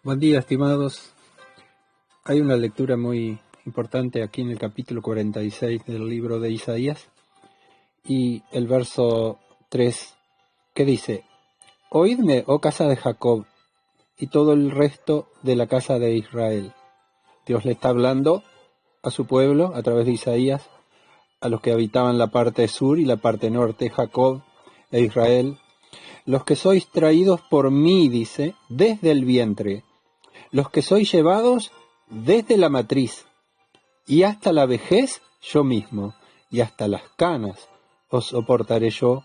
Buen día, estimados. Hay una lectura muy importante aquí en el capítulo 46 del libro de Isaías y el verso 3 que dice: Oídme, oh casa de Jacob, y todo el resto de la casa de Israel. Dios le está hablando a su pueblo a través de Isaías, a los que habitaban la parte sur y la parte norte, Jacob e Israel. Los que sois traídos por mí, dice, desde el vientre, los que sois llevados desde la matriz, y hasta la vejez yo mismo, y hasta las canas os soportaré yo.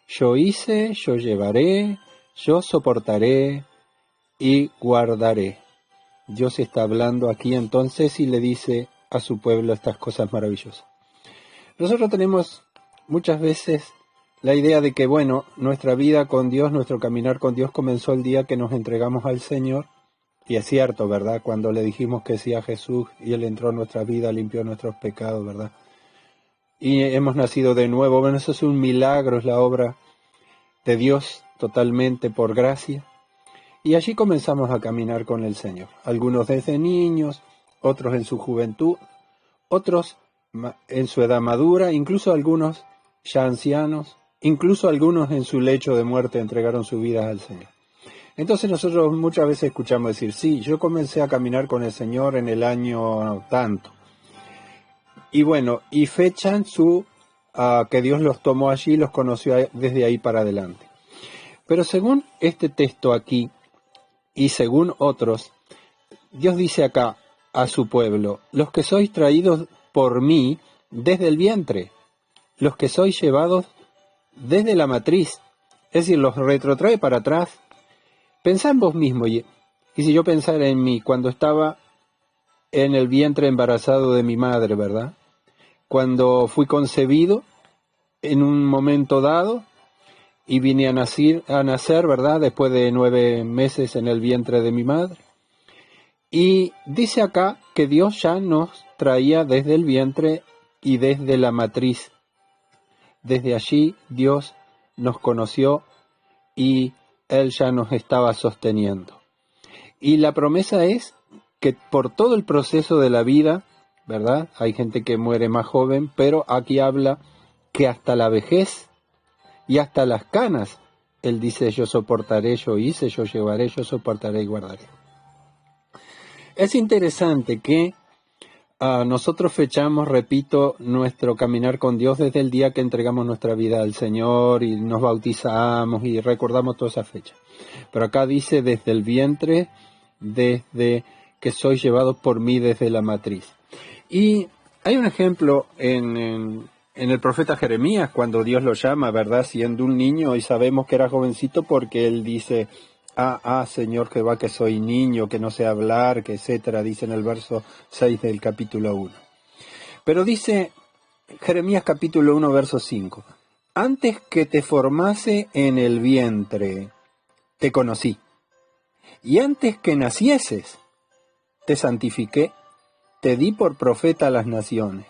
Yo hice, yo llevaré, yo soportaré y guardaré. Dios está hablando aquí entonces y le dice a su pueblo estas cosas maravillosas. Nosotros tenemos muchas veces la idea de que, nuestra vida con Dios, nuestro caminar con Dios comenzó el día que nos entregamos al Señor. Y es cierto, ¿verdad? Cuando le dijimos que sí a Jesús y Él entró en nuestra vida, limpió nuestros pecados, ¿verdad? Y hemos nacido de nuevo. Bueno, eso es un milagro, es la obra de Dios totalmente por gracia. Y allí comenzamos a caminar con el Señor. Algunos desde niños, otros en su juventud, otros en su edad madura, incluso algunos ya ancianos, incluso algunos en su lecho de muerte entregaron su vida al Señor. Entonces nosotros muchas veces escuchamos decir, sí, yo comencé a caminar con el Señor en el año tanto. Y fechan que Dios los tomó allí y los conoció desde ahí para adelante. Pero según este texto aquí, y según otros, Dios dice acá a su pueblo, los que sois traídos por mí desde el vientre, los que sois llevados desde la matriz, es decir, los retrotrae para atrás. Pensá en vos mismo, y si yo pensara en mí cuando estaba en el vientre embarazado de mi madre, ¿verdad? Cuando fui concebido en un momento dado y vine a nacer, ¿verdad? Después de 9 meses en el vientre de mi madre. Y dice acá que Dios ya nos traía desde el vientre y desde la matriz. Desde allí Dios nos conoció y Él ya nos estaba sosteniendo. Y la promesa es que por todo el proceso de la vida, ¿verdad? Hay gente que muere más joven, pero aquí habla que hasta la vejez y hasta las canas, Él dice, yo soportaré, yo hice, yo llevaré, yo soportaré y guardaré. Es interesante que nosotros fechamos, repito, nuestro caminar con Dios desde el día que entregamos nuestra vida al Señor y nos bautizamos y recordamos toda esa fecha. Pero acá dice desde el vientre, desde que sois llevados por mí desde la matriz. Y hay un ejemplo en el profeta Jeremías, cuando Dios lo llama, ¿verdad? Siendo un niño, y sabemos que era jovencito porque él dice, Señor Jehová, que soy niño, que no sé hablar, que etcétera, dice en el verso 6 del capítulo 1. Pero dice Jeremías capítulo 1, verso 5, antes que te formase en el vientre, te conocí, y antes que nacieses, te santifiqué, te di por profeta a las naciones.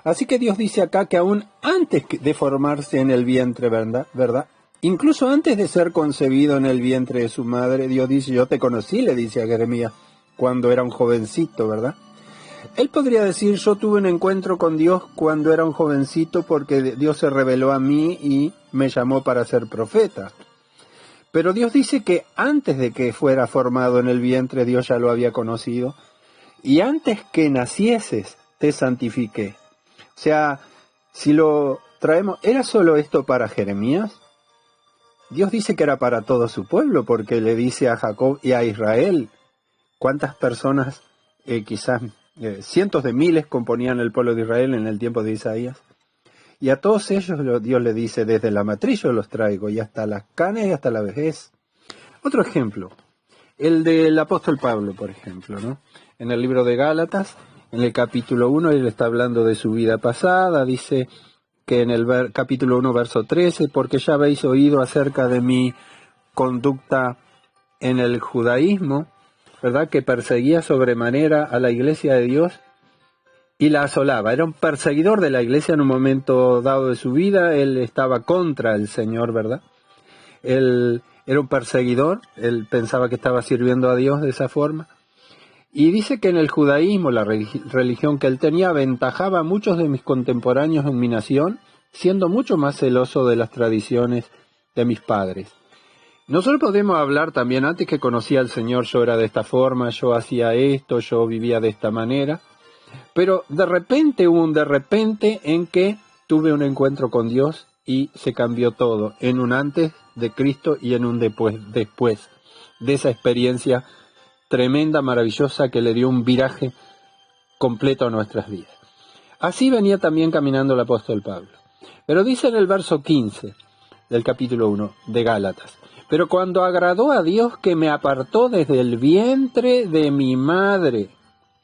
Así que Dios dice acá que aún antes de formarse en el vientre, ¿verdad? Incluso antes de ser concebido en el vientre de su madre, Dios dice, yo te conocí, le dice a Jeremías, cuando era un jovencito, ¿verdad? Él podría decir, yo tuve un encuentro con Dios cuando era un jovencito porque Dios se reveló a mí y me llamó para ser profeta. Pero Dios dice que antes de que fuera formado en el vientre, Dios ya lo había conocido. Y antes que nacieses, te santifiqué. O sea, si lo traemos, ¿era solo esto para Jeremías? Dios dice que era para todo su pueblo, porque le dice a Jacob y a Israel, cuántas personas, quizás cientos de miles componían el pueblo de Israel en el tiempo de Isaías. Y a todos ellos Dios le dice, desde la matriz yo los traigo, y hasta las canas y hasta la vejez. Otro ejemplo, el del apóstol Pablo, por ejemplo, ¿no? En el libro de Gálatas, en el capítulo 1, él está hablando de su vida pasada, dice que en el capítulo 1, verso 13, porque ya habéis oído acerca de mi conducta en el judaísmo, ¿verdad? Que perseguía sobremanera a la iglesia de Dios y la asolaba. Era un perseguidor de la iglesia en un momento dado de su vida, él estaba contra el Señor, ¿verdad? Él era un perseguidor, él pensaba que estaba sirviendo a Dios de esa forma. Y dice que en el judaísmo, la religión que él tenía, aventajaba a muchos de mis contemporáneos en mi nación, siendo mucho más celoso de las tradiciones de mis padres. Nosotros podemos hablar también, antes que conocía al Señor, yo era de esta forma, yo hacía esto, yo vivía de esta manera, pero de repente hubo un de repente en que tuve un encuentro con Dios y se cambió todo, en un antes de Cristo y en un después de esa experiencia tremenda, maravillosa, que le dio un viraje completo a nuestras vidas. Así venía también caminando el apóstol Pablo. Pero dice en el verso 15 del capítulo 1 de Gálatas: pero cuando agradó a Dios que me apartó desde el vientre de mi madre.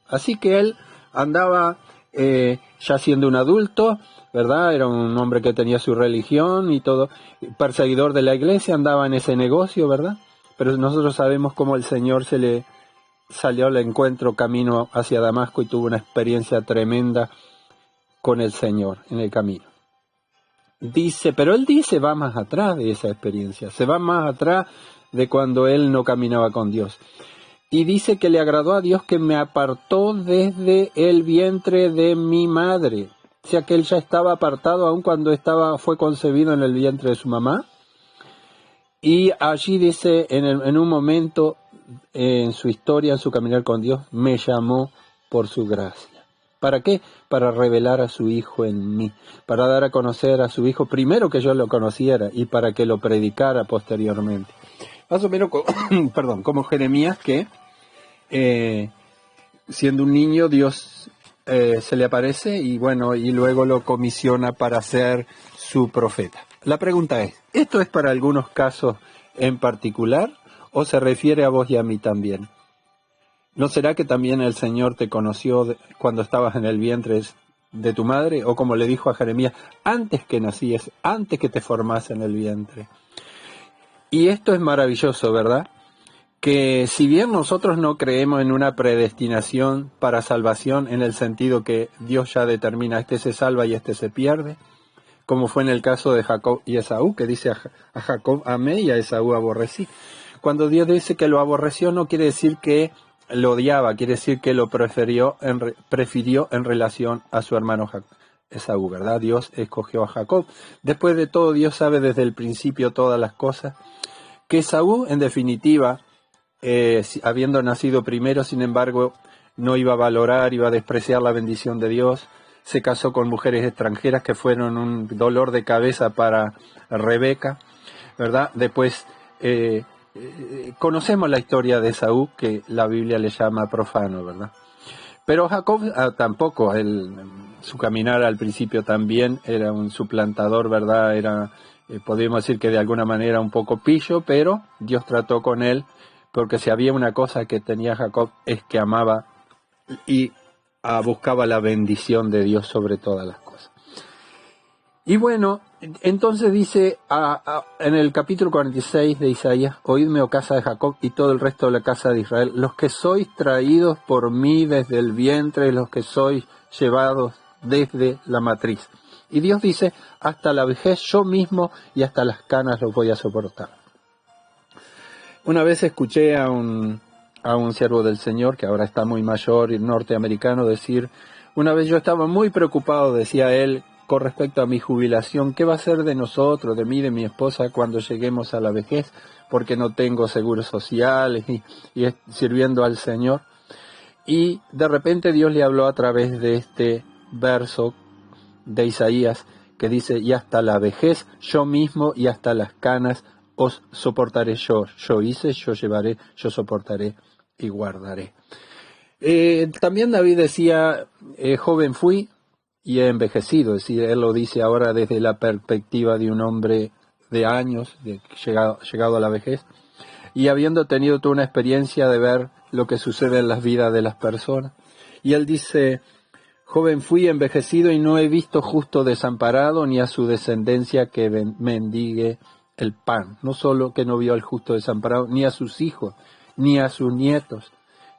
Así que él andaba ya siendo un adulto, ¿verdad? Era un hombre que tenía su religión y todo, perseguidor de la iglesia, andaba en ese negocio, ¿verdad? Pero nosotros sabemos cómo el Señor se le salió al encuentro camino hacia Damasco y tuvo una experiencia tremenda con el Señor en el camino. Dice, pero él dice, va más atrás de esa experiencia, se va más atrás de cuando él no caminaba con Dios. Y dice que le agradó a Dios que me apartó desde el vientre de mi madre. O sea que él ya estaba apartado aun cuando fue concebido en el vientre de su mamá. Y allí dice, en un momento en su historia, en su caminar con Dios, me llamó por su gracia. ¿Para qué? Para revelar a su Hijo en mí, para dar a conocer a su Hijo, primero que yo lo conociera y para que lo predicara posteriormente. Más o menos, como Jeremías, que siendo un niño Dios se le aparece y luego lo comisiona para ser su profeta. La pregunta es, ¿esto es para algunos casos en particular o se refiere a vos y a mí también? ¿No será que también el Señor te conoció cuando estabas en el vientre de tu madre? O como le dijo a Jeremías, antes que nacías, antes que te formase en el vientre. Y esto es maravilloso, ¿verdad? Que si bien nosotros no creemos en una predestinación para salvación, en el sentido que Dios ya determina, este se salva y este se pierde, como fue en el caso de Jacob y Esaú, que dice a Jacob amé y a Esaú aborrecí. Cuando Dios dice que lo aborreció, no quiere decir que lo odiaba, quiere decir que lo prefirió en relación a su hermano Esaú, ¿verdad? Dios escogió a Jacob. Después de todo, Dios sabe desde el principio todas las cosas. Que Esaú, en definitiva, habiendo nacido primero, sin embargo, no iba a valorar, iba a despreciar la bendición de Dios. Se casó con mujeres extranjeras que fueron un dolor de cabeza para Rebeca, ¿verdad? Después conocemos la historia de Esaú, que la Biblia le llama profano, ¿verdad? Pero Jacob tampoco, su caminar al principio también era un suplantador, ¿verdad? Era, podríamos decir que de alguna manera un poco pillo, pero Dios trató con él, porque si había una cosa que tenía Jacob es que amaba y buscaba la bendición de Dios sobre todas las cosas. Y bueno, entonces dice en el capítulo 46 de Isaías: oídme, oh casa de Jacob, y todo el resto de la casa de Israel, los que sois traídos por mí desde el vientre, los que sois llevados desde la matriz. Y Dios dice: hasta la vejez yo mismo y hasta las canas los voy a soportar. Una vez escuché a un siervo del Señor, que ahora está muy mayor, norteamericano, decir: una vez yo estaba muy preocupado, decía él, con respecto a mi jubilación, ¿qué va a ser de nosotros, de mí, de mi esposa, cuando lleguemos a la vejez? Porque no tengo seguros sociales y sirviendo al Señor. Y de repente Dios le habló a través de este verso de Isaías, que dice: y hasta la vejez yo mismo y hasta las canas os soportaré yo. Yo hice, yo llevaré, yo soportaré y guardaré. También David decía: joven fui y he envejecido. Es decir, él lo dice ahora desde la perspectiva de un hombre de años, llegado a la vejez, y habiendo tenido toda una experiencia de ver lo que sucede en las vidas de las personas. Y él dice: joven fui, envejecido, y no he visto justo desamparado, ni a su descendencia que mendigue el pan. No solo que no vio al justo desamparado, ni a sus hijos, ni a sus nietos.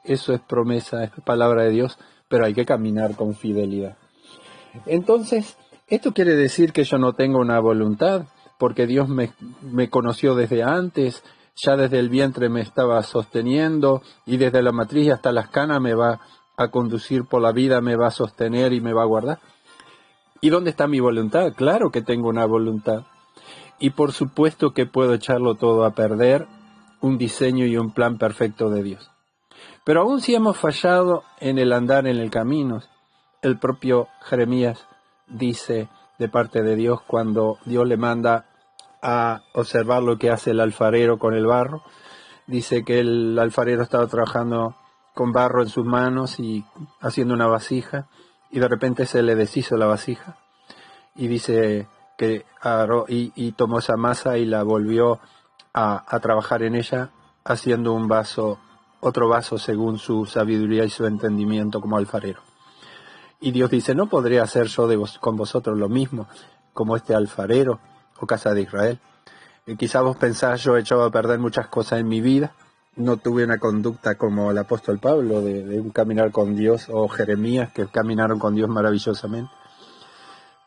Eso es promesa, es palabra de Dios, pero hay que caminar con fidelidad. Entonces, ¿esto quiere decir que yo no tengo una voluntad? porque Dios me conoció desde antes, ya desde el vientre me estaba sosteniendo y desde la matriz hasta las canas me va a conducir por la vida, me va a sostener y me va a guardar. ¿Y dónde está mi voluntad? Claro que tengo una voluntad. Y por supuesto que puedo echarlo todo a perder, un diseño y un plan perfecto de Dios. Pero aún si hemos fallado en el andar en el camino, el propio Jeremías dice de parte de Dios cuando Dios le manda a observar lo que hace el alfarero con el barro, dice que el alfarero estaba trabajando con barro en sus manos y haciendo una vasija, y de repente se le deshizo la vasija, y dice que agarró y tomó esa masa y la volvió a trabajar en ella, haciendo un vaso, otro vaso según su sabiduría y su entendimiento como alfarero. Y Dios dice, ¿no podré hacer yo con vosotros lo mismo, como este alfarero, o casa de Israel? Quizá vos pensás, yo he echado a perder muchas cosas en mi vida, no tuve una conducta como el apóstol Pablo, de un caminar con Dios, o Jeremías, que caminaron con Dios maravillosamente.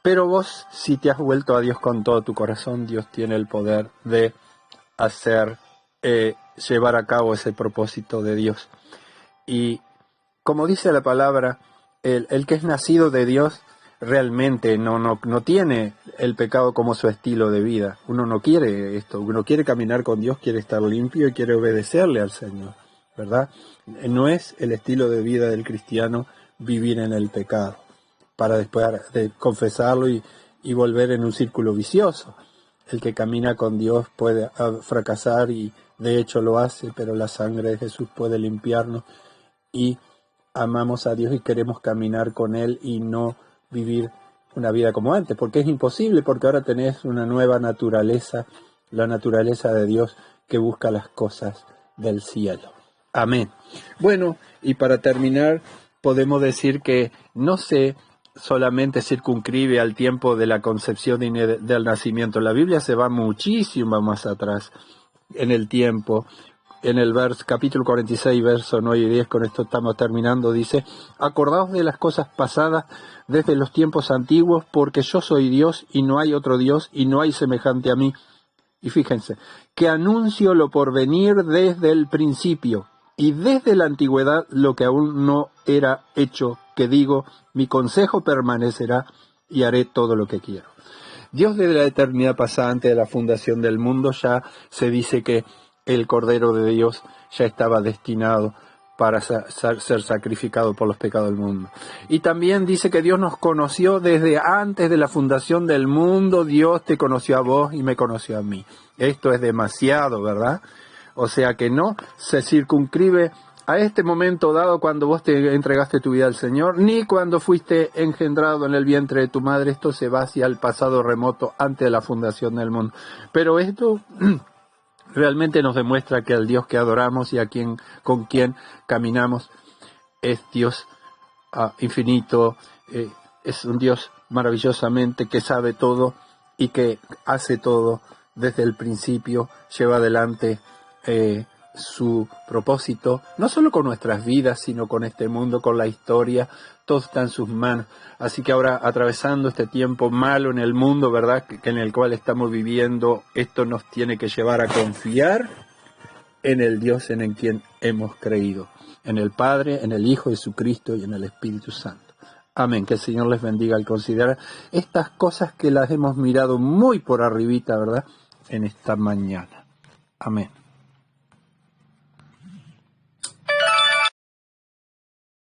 Pero vos, si te has vuelto a Dios con todo tu corazón, Dios tiene el poder de hacer, llevar a cabo ese propósito de Dios. Y como dice la palabra, el que es nacido de Dios realmente no tiene el pecado como su estilo de vida. Uno no quiere esto, uno quiere caminar con Dios, quiere estar limpio y quiere obedecerle al Señor, ¿verdad? No es el estilo de vida del cristiano vivir en el pecado, para después de confesarlo y volver en un círculo vicioso. El que camina con Dios puede fracasar y de hecho lo hace, pero la sangre de Jesús puede limpiarnos y amamos a Dios y queremos caminar con Él y no vivir una vida como antes, porque es imposible, porque ahora tenés una nueva naturaleza, la naturaleza de Dios que busca las cosas del cielo. Amén. Bueno, y para terminar, podemos decir que no se solamente circunscribe al tiempo de la concepción y del nacimiento. La Biblia se va muchísimo más atrás en el tiempo. En el capítulo 46, verso 9 y 10, con esto estamos terminando, dice, acordaos de las cosas pasadas desde los tiempos antiguos, porque yo soy Dios y no hay otro Dios y no hay semejante a mí. Y fíjense, que anuncio lo por venir desde el principio y desde la antigüedad lo que aún no era hecho, que digo, mi consejo permanecerá y haré todo lo que quiero. Dios desde la eternidad pasada, antes de la fundación del mundo, ya se dice que el Cordero de Dios ya estaba destinado para ser sacrificado por los pecados del mundo. Y también dice que Dios nos conoció desde antes de la fundación del mundo. Dios te conoció a vos y me conoció a mí. Esto es demasiado, ¿verdad? O sea que no se circunscribe a este momento dado cuando vos te entregaste tu vida al Señor, ni cuando fuiste engendrado en el vientre de tu madre. Esto se va hacia el pasado remoto antes de la fundación del mundo. Pero esto realmente nos demuestra que el Dios que adoramos y con quien caminamos es Dios infinito, es un Dios maravillosamente que sabe todo y que hace todo desde el principio, lleva adelante su propósito, no solo con nuestras vidas, sino con este mundo, con la historia, todo está en sus manos. Así que ahora, atravesando este tiempo malo en el mundo, ¿verdad?, en el cual estamos viviendo, esto nos tiene que llevar a confiar en el Dios en quien hemos creído, en el Padre, en el Hijo Jesucristo y en el Espíritu Santo. Amén. Que el Señor les bendiga al considerar estas cosas que las hemos mirado muy por arribita, ¿verdad?, en esta mañana. Amén.